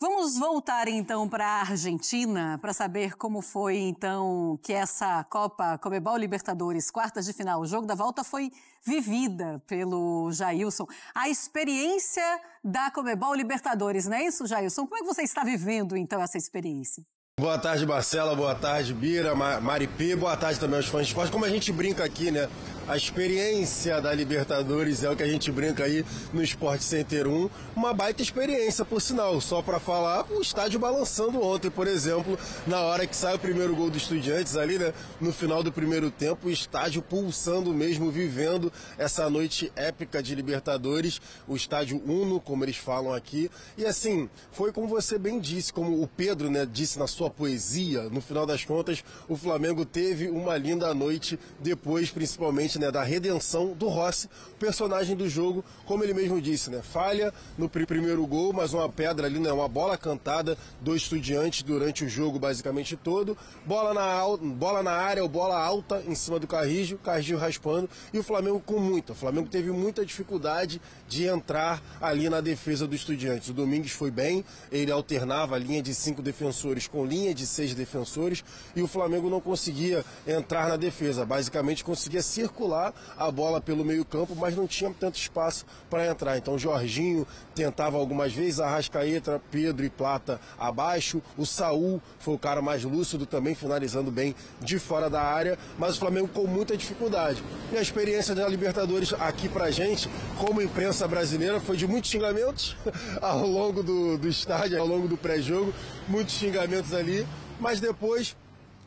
Vamos voltar então para a Argentina para saber como foi então que essa Copa Conmebol Libertadores, quartas de final, o jogo da volta foi vivida pelo Jailson. A experiência da Conmebol Libertadores, não é isso, Jailson? Como é que você está vivendo então essa experiência? Boa tarde, Marcela. Boa tarde, Bira, Maripê. Boa tarde também aos fãs de esporte. Como a gente brinca aqui, né? A experiência da Libertadores é o que a gente brinca aí no Sport Center 1. Uma baita experiência, por sinal. Só para falar, o estádio balançando ontem, por exemplo, na hora que sai o primeiro gol do Estudiantes ali, né? No final do primeiro tempo, o estádio pulsando mesmo, vivendo essa noite épica de Libertadores. O estádio Uno, como eles falam aqui. E assim, foi como você bem disse, como o Pedro, né, disse na sua poesia, no final das contas, o Flamengo teve uma linda noite depois, principalmente, né, da redenção do Rossi, personagem do jogo, como ele mesmo disse, né, falha no primeiro gol, mas uma pedra ali, né, uma bola cantada do Estudiantes durante o jogo basicamente todo, bola na área ou bola alta em cima do Carrillo raspando, e o Flamengo o Flamengo teve muita dificuldade de entrar ali na defesa do Estudiantes. O Domingues foi bem, ele alternava a linha de 5 defensores com linha de 6 defensores, e o Flamengo não conseguia entrar na defesa, basicamente conseguia circular a bola pelo meio campo, mas não tinha tanto espaço para entrar. Então o Jorginho tentava algumas vezes, a Arrascaeta, Pedro e Plata abaixo, o Saul foi o cara mais lúcido também, finalizando bem de fora da área, mas o Flamengo com muita dificuldade. E a experiência da Libertadores aqui pra gente, como imprensa brasileira, foi de muitos xingamentos ao longo do estádio, ao longo do pré-jogo, muitos xingamentos ali, mas depois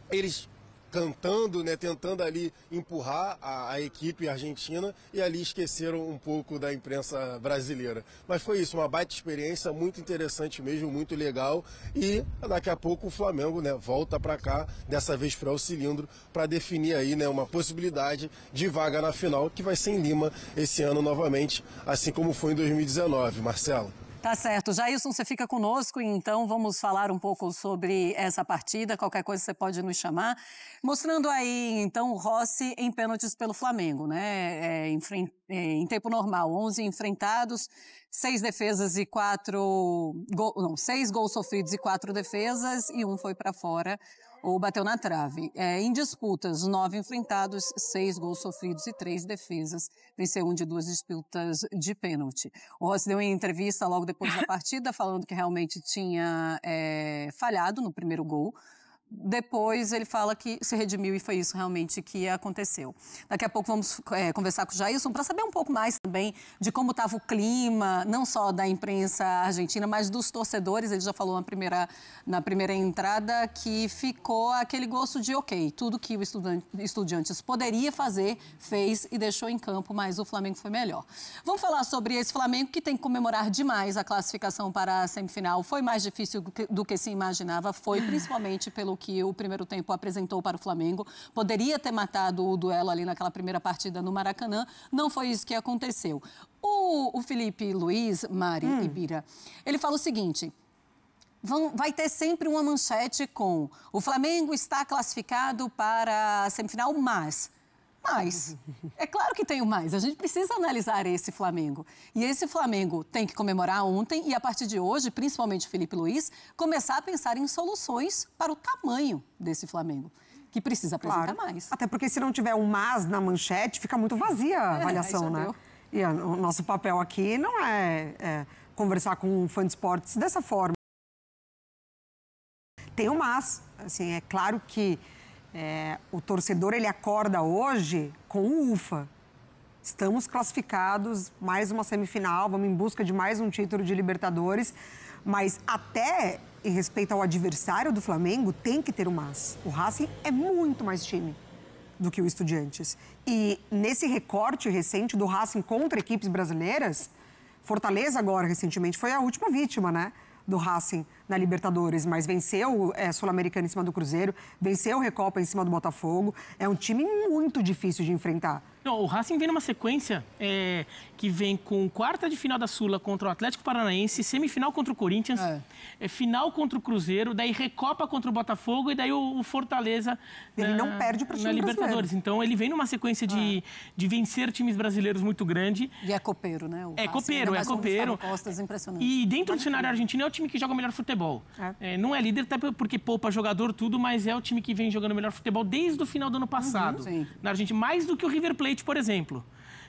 eles cantando, né, tentando ali empurrar a equipe argentina, e ali esqueceram um pouco da imprensa brasileira. Mas foi isso, uma baita experiência, muito interessante mesmo, muito legal, e daqui a pouco o Flamengo, né, volta para cá, dessa vez para o cilindro, para definir aí, né, uma possibilidade de vaga na final, que vai ser em Lima esse ano novamente, assim como foi em 2019. Marcelo. Tá certo. Jailson, você fica conosco, então vamos falar um pouco sobre essa partida. Qualquer coisa você pode nos chamar. Mostrando aí, então, o Rossi em pênaltis pelo Flamengo, né? Em tempo normal, 11 enfrentados, 6 defesas e 6 gols sofridos e 4 defesas, e um foi para fora ou bateu na trave. Em disputas, 9 enfrentados, 6 gols sofridos e 3 defesas. Venceu um de 2 disputas de pênalti. O Rossi deu uma entrevista logo depois da partida, falando que realmente tinha falhado no primeiro gol. Depois ele fala que se redimiu e foi isso realmente que aconteceu. Daqui a pouco vamos conversar com o Jailson para saber um pouco mais também de como estava o clima, não só da imprensa argentina, mas dos torcedores. Ele já falou na primeira entrada que ficou aquele gosto de ok, tudo que o Estudiantes poderia fazer, fez e deixou em campo, mas o Flamengo foi melhor. Vamos falar sobre esse Flamengo que tem que comemorar demais a classificação para a semifinal. Foi mais difícil do que se imaginava, foi principalmente pelo que o primeiro tempo apresentou para o Flamengo. Poderia ter matado o duelo ali naquela primeira partida no Maracanã. Não foi isso que aconteceu. O Felipe Luiz, Mari e Bira, ele fala o seguinte: vai ter sempre uma manchete com o Flamengo está classificado para a semifinal, mas é claro que tem o mais. A gente precisa analisar esse Flamengo. E esse Flamengo tem que comemorar ontem e, a partir de hoje, principalmente o Felipe Luiz, começar a pensar em soluções para o tamanho desse Flamengo, que precisa apresentar mais. Até porque se não tiver um mas na manchete, fica muito vazia a avaliação, né? Deu. E o nosso papel aqui não é conversar com um fã de esportes dessa forma. Tem um mas. Assim, é claro que o torcedor, ele acorda hoje com um ufa. Estamos classificados, mais uma semifinal, vamos em busca de mais um título de Libertadores, mas até em respeito ao adversário do Flamengo, tem que ter um mas. O Racing é muito mais time do que o Estudiantes. E nesse recorte recente do Racing contra equipes brasileiras, Fortaleza agora, recentemente, foi a última vítima, né? Do Racing na Libertadores, mas venceu Sul-Americana em cima do Cruzeiro, venceu Recopa em cima do Botafogo. É um time muito difícil de enfrentar. Não, o Racing vem numa sequência que vem com quarta de final da Sula contra o Atlético Paranaense, semifinal contra o Corinthians, final contra o Cruzeiro, daí recopa contra o Botafogo e daí o Fortaleza ele não perde para o time na Libertadores. brasileiro. Então ele vem numa sequência de vencer times brasileiros muito grande. E é copeiro, né? É copeiro. Costas, impressionante. E dentro do cenário argentino é o time que joga o melhor futebol. Não é líder até porque poupa jogador tudo, mas é o time que vem jogando o melhor futebol desde o final do ano passado. Na Argentina, mais do que o River Plate, por exemplo,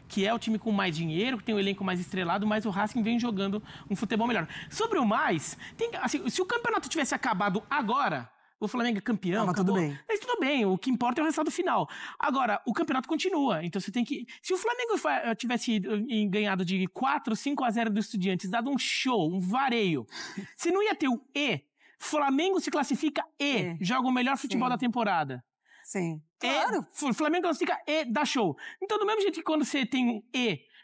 que é o time com mais dinheiro, que tem um elenco mais estrelado, mas o Racing vem jogando um futebol melhor. Sobre o mais, assim, se o campeonato tivesse acabado agora, o Flamengo é campeão, tudo bem. Mas tudo bem, o que importa é o resultado final. Agora, o campeonato continua, então você tem que... Se o Flamengo tivesse ganhado de 4-5-0 do Estudiantes, dado um show, um vareio, você não ia ter o Flamengo se classifica joga o melhor futebol da temporada. Sim. Claro. O Flamengo classifica e dá show. Então, do mesmo jeito que quando você tem um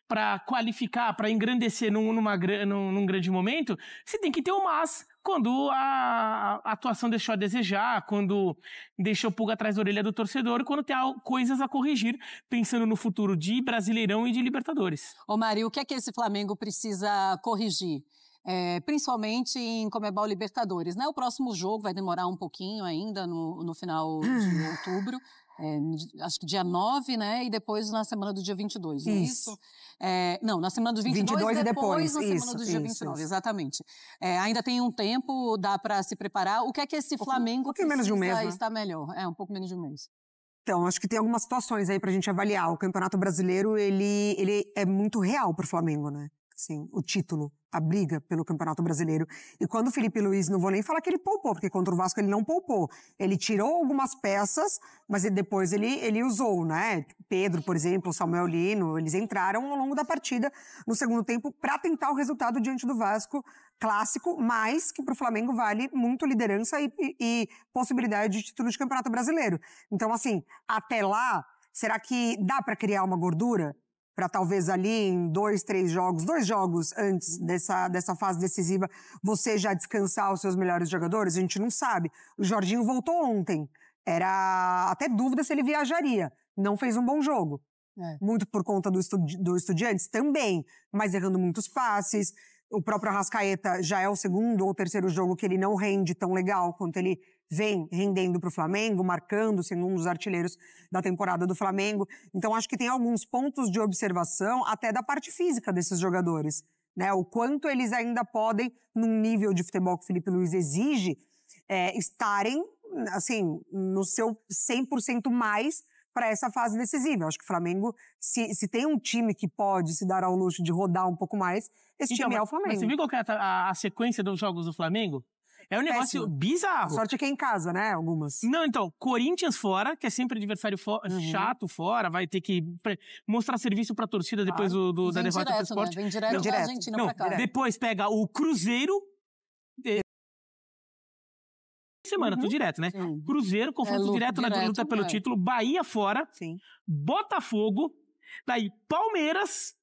para qualificar, para engrandecer num grande momento, você tem que ter o mas quando a atuação deixou a desejar, quando deixou pulga atrás da orelha do torcedor, quando tem coisas a corrigir, pensando no futuro de Brasileirão e de Libertadores. Ô Mari, o que é que esse Flamengo precisa corrigir? Principalmente em Conmebol Libertadores, né? O próximo jogo vai demorar um pouquinho ainda no final de outubro, acho que dia 9, né? E depois na semana do dia 22, não é isso? Não, na semana do 22 e depois na semana do dia 29, exatamente. Ainda tem um tempo, dá para se preparar. O que é que esse Flamengo precisa menos de um mês, né? estar melhor? Um pouco menos de um mês. Então, acho que tem algumas situações aí pra gente avaliar. O Campeonato Brasileiro, ele é muito real pro Flamengo, né? Assim, o título, a briga pelo Campeonato Brasileiro. E quando o Felipe Luiz, não vou nem falar que ele poupou, porque contra o Vasco ele não poupou. Ele tirou algumas peças, mas depois ele usou, né? Pedro, por exemplo, Samuel Lino, eles entraram ao longo da partida no segundo tempo para tentar o resultado diante do Vasco clássico, mas que para o Flamengo vale muito liderança e possibilidade de título de Campeonato Brasileiro. Então, assim, até lá, será que dá para criar uma gordura? Para talvez ali em 2 jogos antes dessa fase decisiva, você já descansar os seus melhores jogadores? A gente não sabe. O Jorginho voltou ontem. Era até dúvida se ele viajaria. Não fez um bom jogo. Muito por conta do Estudiantes também, mas errando muitos passes. O próprio Arrascaeta já é o segundo ou terceiro jogo que ele não rende tão legal quanto ele vem rendendo para o Flamengo, marcando, sendo um dos artilheiros da temporada do Flamengo. Então, acho que tem alguns pontos de observação até da parte física desses jogadores, né? O quanto eles ainda podem, num nível de futebol que o Felipe Luiz exige, estarem, assim, no seu 100% mais para essa fase decisiva. Eu acho que o Flamengo, se tem um time que pode se dar ao luxo de rodar um pouco mais, esse time é o Flamengo. Mas você viu qual que é a sequência dos jogos do Flamengo? É um negócio bizarro. A sorte é que é em casa, né? Algumas. Não, então, Corinthians fora, que é sempre adversário chato fora, vai ter que mostrar serviço pra torcida depois da derrota pro Sport. Vem direto da Argentina pra cá. Depois pega o Cruzeiro. Semana, tudo direto, né? Cruzeiro, confronto direto na luta pelo título. Bahia fora. Botafogo. Daí Palmeiras.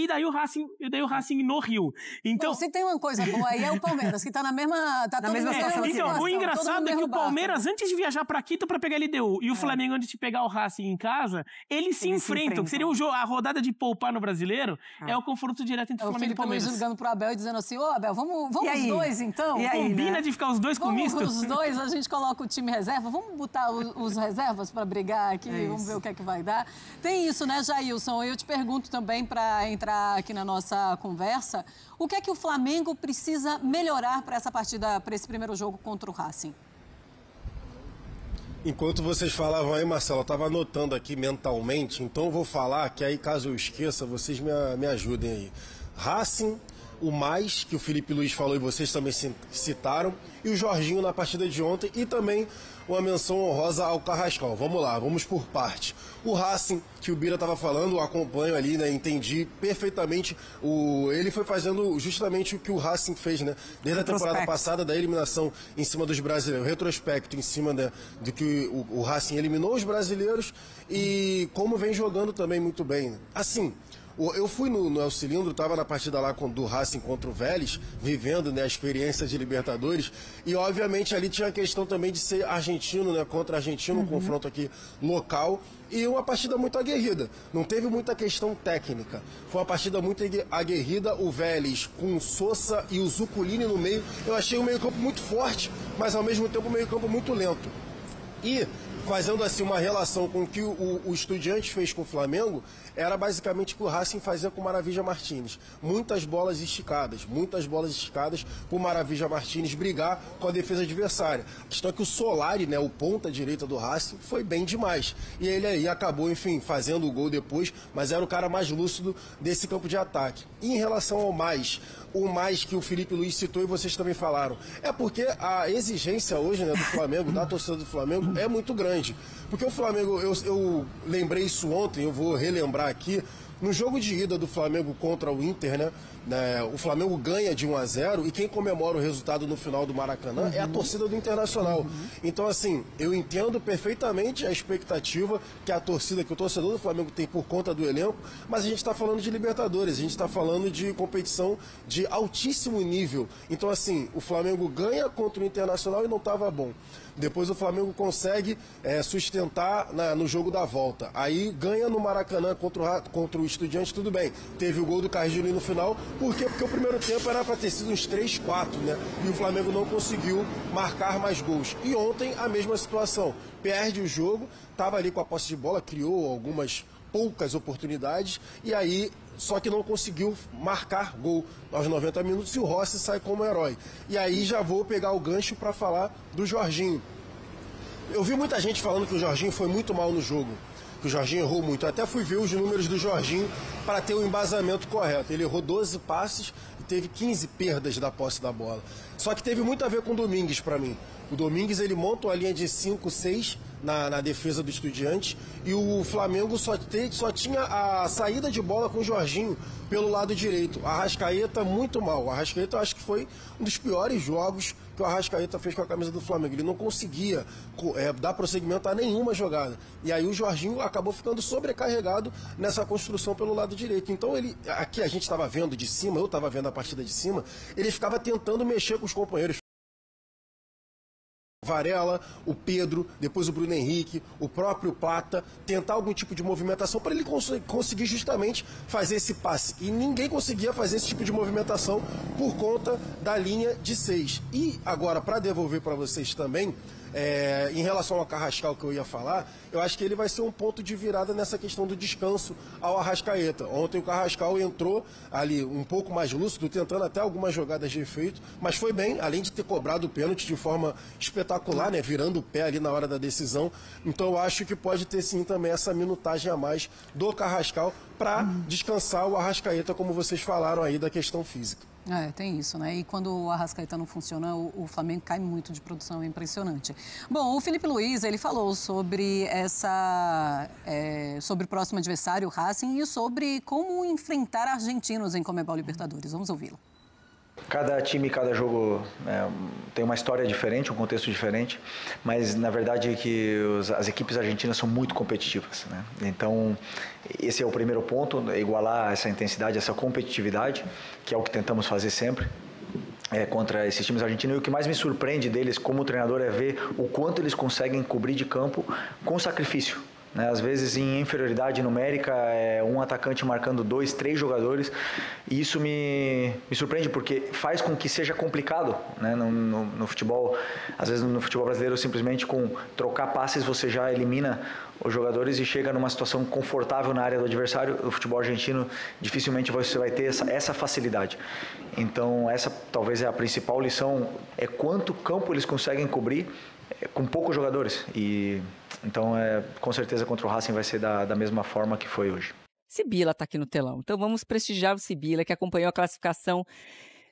E daí o Racing no Rio. Então, se tem uma coisa boa aí é o Palmeiras, que tá na mesma situação. Então, o engraçado é que o Palmeiras, antes de viajar pra Quito pra pegar a LDU, e o Flamengo, antes de pegar o Racing em casa, eles se enfrentam. Que seria a rodada de poupar no Brasileiro, é o confronto direto entre o Flamengo e o Palmeiras. O Felipe ligando pro Abel e dizendo assim, Abel, vamos os dois então? E aí, combina de ficar os dois com misto? Os dois, a gente coloca o time reserva, vamos botar os reservas pra brigar aqui, vamos ver o que é que vai dar. Tem isso, né, Jailson? Eu te pergunto também pra entrar aqui na nossa conversa, o que é que o Flamengo precisa melhorar para essa partida, para esse primeiro jogo contra o Racing? Enquanto vocês falavam aí, Marcelo, eu estava anotando aqui mentalmente, então eu vou falar que aí, caso eu esqueça, vocês me ajudem aí. Racing, o mais, que o Felipe Luiz falou e vocês também citaram, e o Jorginho na partida de ontem, e também uma menção honrosa ao Carrascal. Vamos lá, vamos por parte. O Racing, que o Bira estava falando, eu acompanho ali, né, entendi perfeitamente. Ele foi fazendo justamente o que o Racing fez, né, desde a temporada passada, da eliminação em cima dos brasileiros, retrospecto em cima do que o Racing eliminou os brasileiros e como vem jogando também muito bem. Assim, Eu fui no El Cilindro, estava na partida lá do Racing contra o Vélez, vivendo, né, a experiência de Libertadores, e obviamente ali tinha a questão também de ser argentino, né, contra argentino, um confronto aqui local, e uma partida muito aguerrida. Não teve muita questão técnica. Foi uma partida muito aguerrida. O Vélez com o Sosa e o Zuculini no meio. Eu achei o meio-campo muito forte, mas ao mesmo tempo o meio-campo muito lento. E fazendo assim uma relação com o que o Estudiantes fez com o Flamengo, era basicamente o que o Racing fazia com o Maravilla Martínez. Muitas bolas esticadas para o Maravilla Martínez brigar com a defesa adversária. A questão é que o Solari, né, o ponta direita do Racing, foi bem demais. E ele aí acabou, enfim, fazendo o gol depois, mas era o cara mais lúcido desse campo de ataque. E em relação ao mais, o mais que o Felipe Luiz citou e vocês também falaram, é porque a exigência hoje, né, do Flamengo, da torcida do Flamengo, é muito grande. Porque o Flamengo, eu lembrei isso ontem, eu vou relembrar aqui, no jogo de ida do Flamengo contra o Inter, né, o Flamengo ganha de 1-0 e quem comemora o resultado no final do Maracanã é a torcida do Internacional. Então, assim, eu entendo perfeitamente a expectativa que a torcida, que o torcedor do Flamengo tem por conta do elenco, mas a gente está falando de Libertadores, a gente está falando de competição de altíssimo nível. Então, assim, o Flamengo ganha contra o Internacional e não estava bom. Depois o Flamengo consegue sustentar no jogo da volta. Aí ganha no Maracanã contra o Estudiantes, tudo bem. Teve o gol do Cargilini no final. Por quê? Porque o primeiro tempo era para ter sido uns 3, 4, né? E o Flamengo não conseguiu marcar mais gols. E ontem a mesma situação. Perde o jogo, estava ali com a posse de bola, criou algumas poucas oportunidades e aí só que não conseguiu marcar gol aos 90 minutos e o Rossi sai como herói. E aí já vou pegar o gancho para falar do Jorginho. Eu vi muita gente falando que o Jorginho foi muito mal no jogo, que o Jorginho errou muito. Eu até fui ver os números do Jorginho para ter o embasamento correto. Ele errou 12 passes e teve 15 perdas da posse da bola. Só que teve muito a ver com o Domingues para mim. O Domingues, ele monta uma linha de 5, 6 na defesa do Estudiantes e o Flamengo só tinha a saída de bola com o Jorginho pelo lado direito. A Arrascaeta muito mal. O Arrascaeta eu acho que foi um dos piores jogos que o Arrascaeta fez com a camisa do Flamengo. Ele não conseguia dar prosseguimento a nenhuma jogada. E aí o Jorginho acabou ficando sobrecarregado nessa construção pelo lado direito. Então aqui a gente estava vendo de cima, eu estava vendo a partida de cima, ele ficava tentando mexer com os companheiros. Varela, o Pedro, depois o Bruno Henrique, o próprio Plata, tentar algum tipo de movimentação para ele conseguir justamente fazer esse passe. E ninguém conseguia fazer esse tipo de movimentação por conta da linha de 6. E agora, para devolver para vocês também, em relação ao Carrascal que eu ia falar, eu acho que ele vai ser um ponto de virada nessa questão do descanso ao Arrascaeta. Ontem o Carrascal entrou ali um pouco mais lúcido, tentando até algumas jogadas de efeito, mas foi bem, além de ter cobrado o pênalti de forma espetacular, né, virando o pé ali na hora da decisão. Então eu acho que pode ter sim também essa minutagem a mais do Carrascal para descansar o Arrascaeta, como vocês falaram aí da questão física. Tem isso, né? E quando o Arrascaeta não funciona, o Flamengo cai muito de produção, é impressionante. Bom, o Felipe Luiz, ele falou sobre sobre o próximo adversário, o Racing, e sobre como enfrentar argentinos em Conmebol Libertadores. Vamos ouvi-lo. Cada time, cada jogo tem uma história diferente, um contexto diferente, mas na verdade que as equipes argentinas são muito competitivas, né? Então esse é o primeiro ponto, igualar essa intensidade, essa competitividade, que é o que tentamos fazer sempre contra esses times argentinos. E o que mais me surpreende deles como treinador é ver o quanto eles conseguem cobrir de campo com sacrifício. Às vezes em inferioridade numérica, um atacante marcando 2, 3 jogadores, e isso me surpreende porque faz com que seja complicado, né? No futebol. Às vezes no futebol brasileiro, simplesmente com trocar passes você já elimina os jogadores e chega numa situação confortável na área do adversário. O futebol argentino dificilmente você vai ter essa facilidade. Então essa talvez é a principal lição, é quanto campo eles conseguem cobrir com poucos jogadores. E então com certeza contra o Racing vai ser da mesma forma que foi hoje. Sibila está aqui no telão, então vamos prestigiar o Sibila, que acompanhou a classificação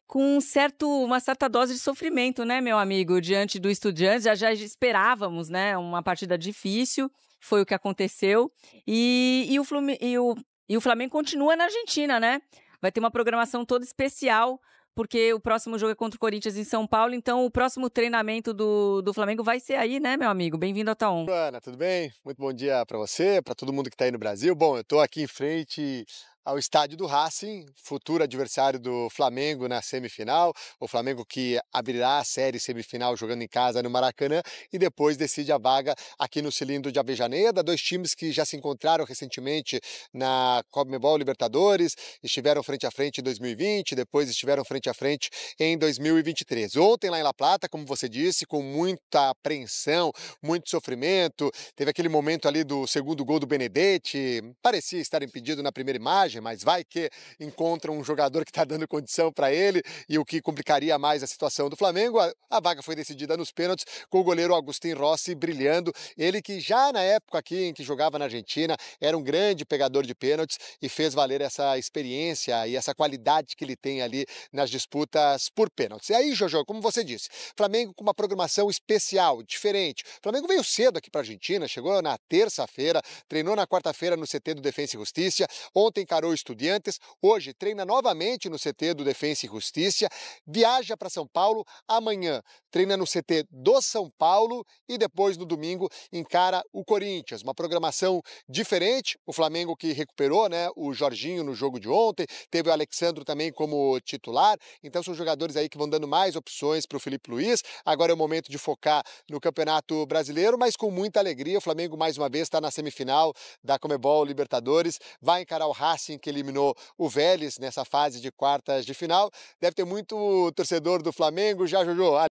com uma certa dose de sofrimento, né, meu amigo, diante do Estudiantes. Já esperávamos, né, uma partida difícil, foi o que aconteceu, e o Flamengo continua na Argentina, né? Vai ter uma programação toda especial, porque o próximo jogo é contra o Corinthians em São Paulo, então o próximo treinamento do Flamengo vai ser aí, né, meu amigo? Bem-vindo ao Tá On. Ana, tudo bem? Muito bom dia para você, para todo mundo que está aí no Brasil. Bom, eu estou aqui em frente ao estádio do Racing, futuro adversário do Flamengo na semifinal. O Flamengo que abrirá a série semifinal jogando em casa no Maracanã e depois decide a vaga aqui no Cilindro de Avejaneda. Dois times que já se encontraram recentemente na Conmebol Libertadores, estiveram frente a frente em 2020, depois estiveram frente a frente em 2023. Ontem lá em La Plata, como você disse, com muita apreensão, muito sofrimento, teve aquele momento ali do segundo gol do Benedetti, parecia estar impedido na primeira imagem, mas vai que encontra um jogador que está dando condição para ele e o que complicaria mais a situação do Flamengo. A vaga foi decidida nos pênaltis com o goleiro Agustin Rossi brilhando. Ele que já na época aqui em que jogava na Argentina era um grande pegador de pênaltis e fez valer essa experiência e essa qualidade que ele tem ali nas disputas por pênaltis. E aí, Jojo, como você disse, Flamengo com uma programação especial, diferente. O Flamengo veio cedo aqui para a Argentina, chegou na terça-feira, treinou na quarta-feira no CT do Defensa e Justiça, ontem encarou Estudiantes, hoje treina novamente no CT do Defensa e Justiça, viaja para São Paulo, amanhã treina no CT do São Paulo e depois no domingo encara o Corinthians. Uma programação diferente, o Flamengo que recuperou, né, o Jorginho no jogo de ontem, teve o Alexandro também como titular, então são jogadores aí que vão dando mais opções para o Felipe Luiz. Agora é o momento de focar no Campeonato Brasileiro, mas com muita alegria. O Flamengo mais uma vez está na semifinal da Conmebol Libertadores, vai encarar o Racing que eliminou o Vélez nessa fase de quartas de final. Deve ter muito torcedor do Flamengo já, Jojo, aqui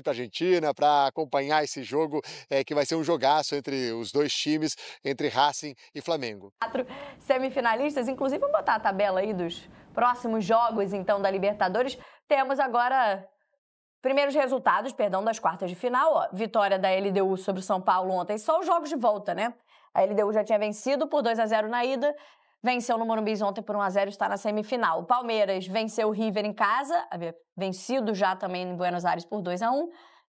para a Argentina para acompanhar esse jogo que vai ser um jogaço entre os dois times, entre Racing e Flamengo. 4 semifinalistas, inclusive vamos botar a tabela aí dos próximos jogos então da Libertadores. Temos agora primeiros resultados, das quartas de final. Ó, vitória da LDU sobre o São Paulo ontem, só os jogos de volta, né? A LDU já tinha vencido por 2-0 na ida, venceu no Morumbi ontem por 1-0 e está na semifinal. O Palmeiras venceu o River em casa, vencido já também em Buenos Aires por 2-1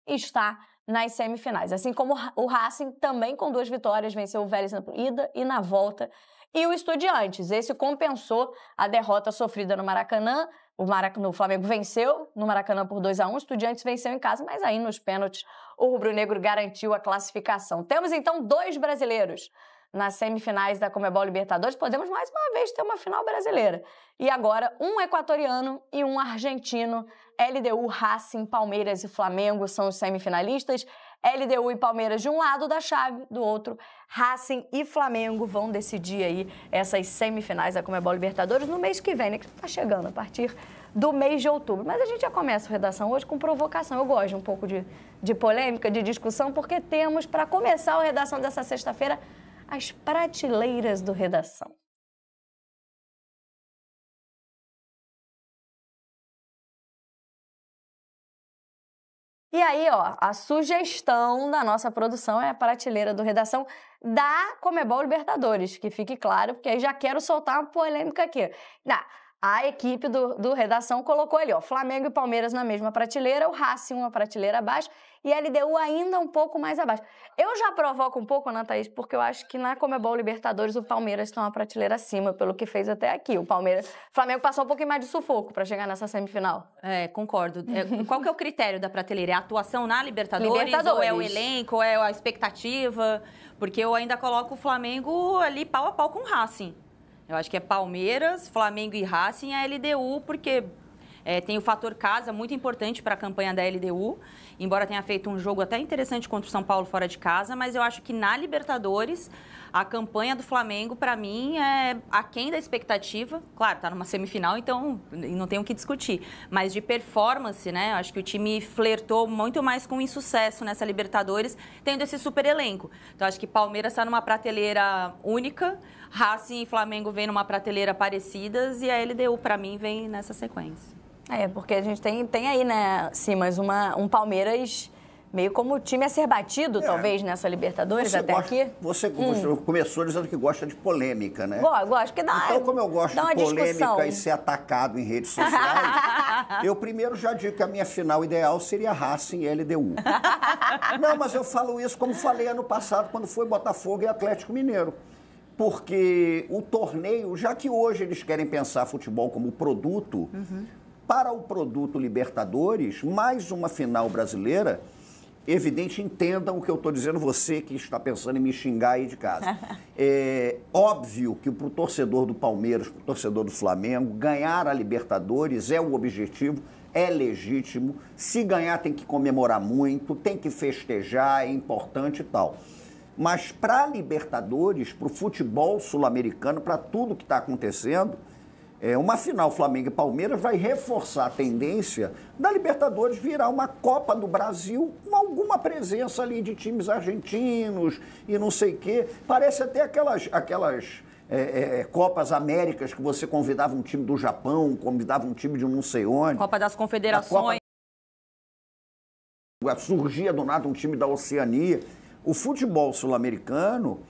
e está nas semifinais. Assim como o Racing, também com 2 vitórias, venceu o Vélez na ida e na volta. E o Estudiantes, esse compensou a derrota sofrida no Maracanã. O Flamengo venceu no Maracanã por 2-1, o Estudiantes venceu em casa, mas aí nos pênaltis o rubro-negro garantiu a classificação. Temos então 2 brasileiros nas semifinais da Conmebol Libertadores. Podemos mais uma vez ter uma final brasileira. E agora um equatoriano e um argentino. LDU, Racing, Palmeiras e Flamengo são os semifinalistas. LDU e Palmeiras de um lado da chave, do outro Racing e Flamengo vão decidir aí essas semifinais da Conmebol Libertadores no mês que vem, né? Que está chegando a partir do mês de outubro. Mas a gente já começa a redação hoje com provocação. Eu gosto de um pouco de polêmica, de discussão, porque temos, para começar a redação dessa sexta-feira, as prateleiras do Redação. E aí, ó, a sugestão da nossa produção é a prateleira do Redação da Conmebol Libertadores, que fique claro, porque aí já quero soltar uma polêmica aqui. A equipe do Redação colocou ali, ó, Flamengo e Palmeiras na mesma prateleira, o Racing uma prateleira abaixo e a LDU ainda um pouco mais abaixo. Eu já provoco um pouco, Ana Thaís, porque eu acho que na Conmebol Libertadores o Palmeiras está uma prateleira acima, pelo que fez até aqui. O Flamengo passou um pouquinho mais de sufoco para chegar nessa semifinal. Concordo. Qual que é o critério da prateleira? É a atuação na Libertadores? Ou é o elenco, ou é a expectativa? Porque eu ainda coloco o Flamengo ali pau a pau com o Racing. Eu acho que é Palmeiras, Flamengo e Racing, a LDU, porque tem o fator casa muito importante para a campanha da LDU, embora tenha feito um jogo até interessante contra o São Paulo fora de casa, mas eu acho que na Libertadores a campanha do Flamengo, para mim, é aquém da expectativa. Claro, está numa semifinal, então não tem o que discutir. Mas de performance, né? Acho que o time flertou muito mais com insucesso nessa Libertadores, tendo esse super elenco. Então, acho que Palmeiras está numa prateleira única, Racing e Flamengo vêm numa prateleira parecidas e a LDU, para mim, vem nessa sequência. Porque a gente tem aí, né, Simas, um Palmeiras meio como time a ser batido, talvez, nessa Libertadores até aqui. Você começou dizendo que gosta de polêmica, né? Gosto, porque dá. Então, como eu gosto de polêmica discussão e ser atacado em redes sociais, eu primeiro já digo que a minha final ideal seria Racing e LDU. Não, mas eu falo isso como falei ano passado, quando foi Botafogo e Atlético Mineiro. Porque o torneio, já que hoje eles querem pensar futebol como produto, para o produto Libertadores, mais uma final brasileira evidente, entendam o que eu estou dizendo, você que está pensando em me xingar aí de casa. É óbvio que para o torcedor do Palmeiras, para o torcedor do Flamengo, ganhar a Libertadores é o objetivo, é legítimo. Se ganhar tem que comemorar muito, tem que festejar, é importante e tal. Mas para a Libertadores, para o futebol sul-americano, para tudo que está acontecendo, uma final Flamengo e Palmeiras vai reforçar a tendência da Libertadores virar uma Copa do Brasil com alguma presença ali de times argentinos e não sei o quê. Parece até aquelas Copas Américas que você convidava um time do Japão, convidava um time de não sei onde. Copa das Confederações. Surgia do nada um time da Oceania. O futebol sul-americano,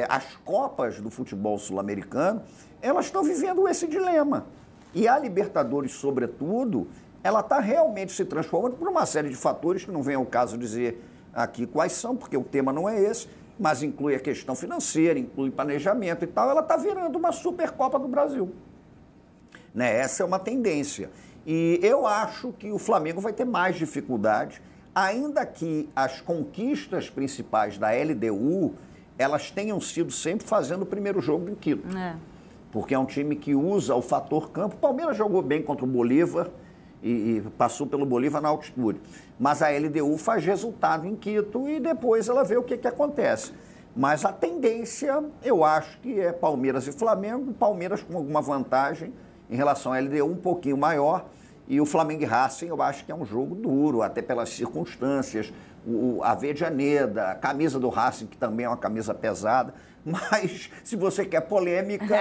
as Copas do futebol sul-americano, elas estão vivendo esse dilema. E a Libertadores, sobretudo, ela está realmente se transformando por uma série de fatores que não vem ao caso dizer aqui quais são, porque o tema não é esse, mas inclui a questão financeira, inclui planejamento e tal. Ela está virando uma Supercopa do Brasil. Né? Essa é uma tendência. E eu acho que o Flamengo vai ter mais dificuldade, ainda que as conquistas principais da LDU, elas tenham sido sempre fazendo o primeiro jogo em Quito. Porque é um time que usa o fator campo. O Palmeiras jogou bem contra o Bolívar e passou pelo Bolívar na altitude. Mas a LDU faz resultado em Quito e depois ela vê o que acontece. Mas a tendência, eu acho que é Palmeiras e Flamengo. Palmeiras com alguma vantagem em relação à LDU, um pouquinho maior. E o Flamengo e Racing, eu acho que é um jogo duro, até pelas circunstâncias. A Avejaneda, a camisa do Racing, que também é uma camisa pesada. Mas, se você quer polêmica,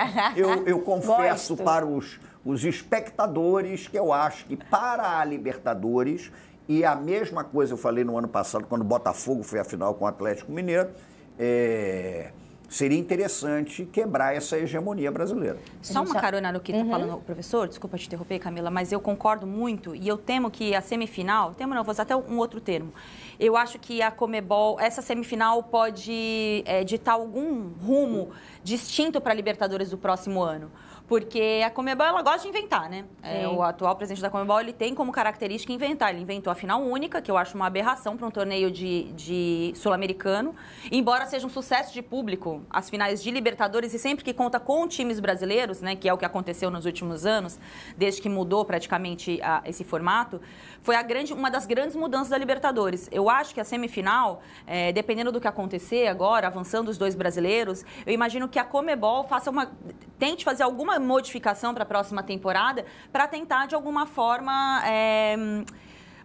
eu confesso para os espectadores que eu acho que para a Libertadores, e a mesma coisa eu falei no ano passado, quando o Botafogo foi à final com o Atlético Mineiro, seria interessante quebrar essa hegemonia brasileira. Só uma carona no que está falando o professor, desculpa te interromper, Camila, mas eu concordo muito e eu temo que a semifinal, vou usar até um outro termo, eu acho que a Conmebol, essa semifinal pode ditar algum rumo distinto para a Libertadores do próximo ano. Porque a Conmebol, ela gosta de inventar, né? O atual presidente da Conmebol, ele tem como característica inventar. Ele inventou a final única, que eu acho uma aberração para um torneio de sul-americano. Embora seja um sucesso de público, as finais de Libertadores, e sempre que conta com times brasileiros, né, que é o que aconteceu nos últimos anos, desde que mudou praticamente esse formato, foi uma das grandes mudanças da Libertadores. Eu acho que a semifinal, dependendo do que acontecer agora, avançando os dois brasileiros, eu imagino que a Conmebol tente fazer alguma modificação para a próxima temporada para tentar, de alguma forma,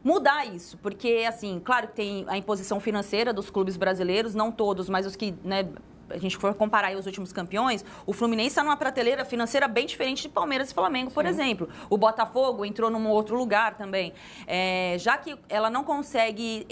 mudar isso. Porque, assim, claro que tem a imposição financeira dos clubes brasileiros, não todos, mas os que, né, a gente for comparar aí os últimos campeões, o Fluminense está numa prateleira financeira bem diferente de Palmeiras e Flamengo, por exemplo. O Botafogo entrou num outro lugar também. Já que ela não consegue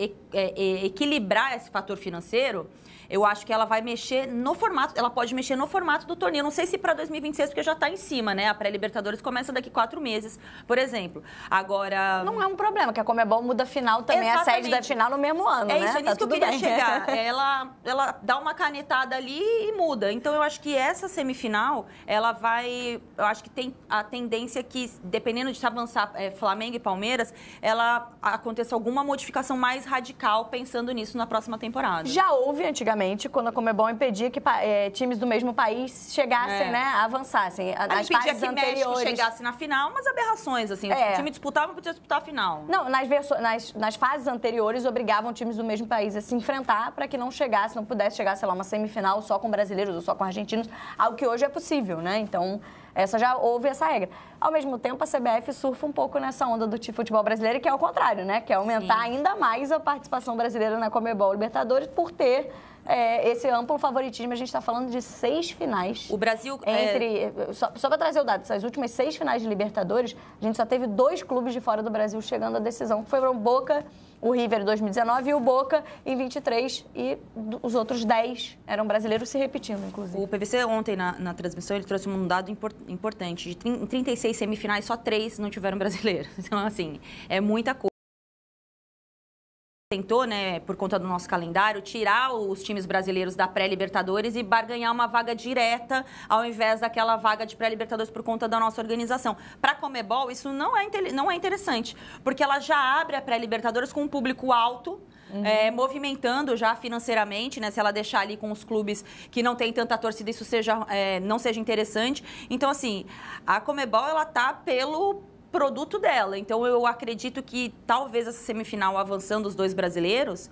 equilibrar esse fator financeiro, eu acho que ela vai mexer no formato, ela pode mexer no formato do torneio. Não sei se para 2026, porque já está em cima, né? A pré-Libertadores começa daqui 4 meses, por exemplo. Agora... Não é um problema, que a Conmebol muda a final também, a sede da final no mesmo ano, né? Isso, é nisso que eu queria chegar. Ela dá uma canetada ali e muda. Então, eu acho que essa semifinal, ela vai... Eu acho que tem a tendência que, dependendo de se avançar Flamengo e Palmeiras, ela aconteça alguma modificação mais radical pensando nisso na próxima temporada. Já houve, antigamente, quando a Conmebol impedia que times do mesmo país chegassem, né, avançassem. Nas fases anteriores. México chegasse na final, mas aberrações, assim. O time disputava, podia disputar a final. Não, nas fases anteriores, obrigavam times do mesmo país a se enfrentar para que não pudesse chegar, sei lá, uma semifinal só com brasileiros ou só com argentinos, algo que hoje é possível, né? Então, já houve essa regra. Ao mesmo tempo, a CBF surfa um pouco nessa onda do futebol brasileiro, que é o contrário, né? Que é aumentar ainda mais a participação brasileira na Conmebol Libertadores por ter esse amplo favoritismo. A gente está falando de 6 finais. O Brasil... Só para trazer o dado, essas últimas 6 finais de Libertadores, a gente só teve 2 clubes de fora do Brasil chegando à decisão, que foram o Boca, o River em 2019 e o Boca em 23, e os outros 10 eram brasileiros, se repetindo, inclusive. O PVC ontem, na transmissão, ele trouxe um dado importante. Em 36 semifinais, só 3 não tiveram brasileiros. Então, assim, é muita coisa. Tentou, né, por conta do nosso calendário, tirar os times brasileiros da pré-Libertadores e barganhar uma vaga direta ao invés daquela vaga de pré-Libertadores por conta da nossa organização. Para a Conmebol, isso não é interessante, porque ela já abre a pré-Libertadores com um público alto, movimentando já financeiramente, né? Se ela deixar ali com os clubes que não tem tanta torcida, isso não seja interessante. Então, assim, a Conmebol, ela tá pelo produto dela. Então, eu acredito que talvez essa semifinal, avançando os 2 brasileiros,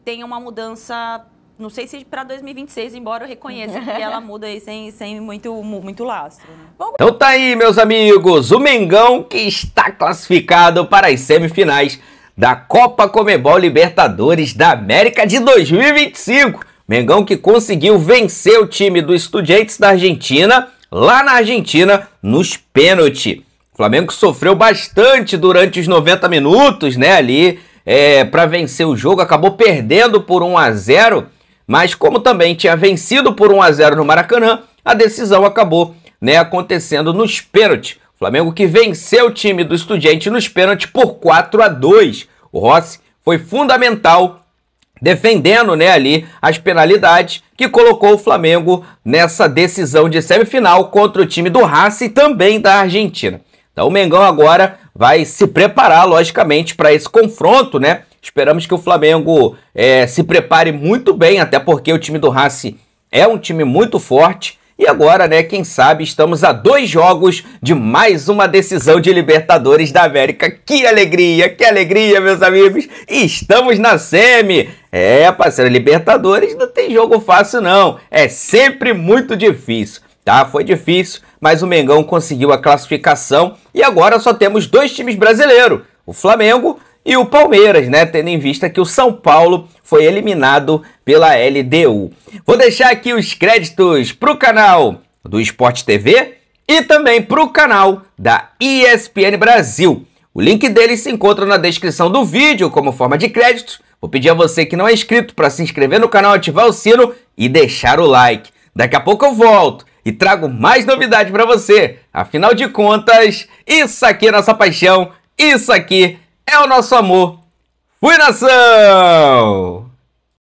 tenha uma mudança, não sei se para 2026, embora eu reconheça que ela muda aí sem muito lastro. Né? Então tá aí, meus amigos, o Mengão que está classificado para as semifinais da Copa Conmebol Libertadores da América de 2025. Mengão que conseguiu vencer o time do Estudiantes da Argentina, lá na Argentina, nos pênaltis. O Flamengo sofreu bastante durante os 90 minutos, né, ali, para vencer o jogo, acabou perdendo por 1-0, mas como também tinha vencido por 1-0 no Maracanã, a decisão acabou, né, acontecendo nos pênaltis. O Flamengo que venceu o time do Estudiantes nos pênaltis por 4-2. O Rossi foi fundamental, defendendo, né, ali as penalidades que colocou o Flamengo nessa decisão de semifinal contra o time do Racing, também da Argentina. Então o Mengão agora vai se preparar, logicamente, para esse confronto, né? Esperamos que o Flamengo se prepare muito bem, até porque o time do Racing é um time muito forte. E agora, né, quem sabe, estamos a 2 jogos de mais uma decisão de Libertadores da América. Que alegria, meus amigos! Estamos na semi! Parceiro, Libertadores não tem jogo fácil, não. É sempre muito difícil. Tá, foi difícil, mas o Mengão conseguiu a classificação e agora só temos 2 times brasileiros, o Flamengo e o Palmeiras, né? Tendo em vista que o São Paulo foi eliminado pela LDU. Vou deixar aqui os créditos para o canal do Sport TV e também para o canal da ESPN Brasil. O link deles se encontra na descrição do vídeo como forma de crédito. Vou pedir a você que não é inscrito para se inscrever no canal, ativar o sino e deixar o like. Daqui a pouco eu volto e trago mais novidades para você. Afinal de contas, isso aqui é nossa paixão, isso aqui é o nosso amor. Fui, nação!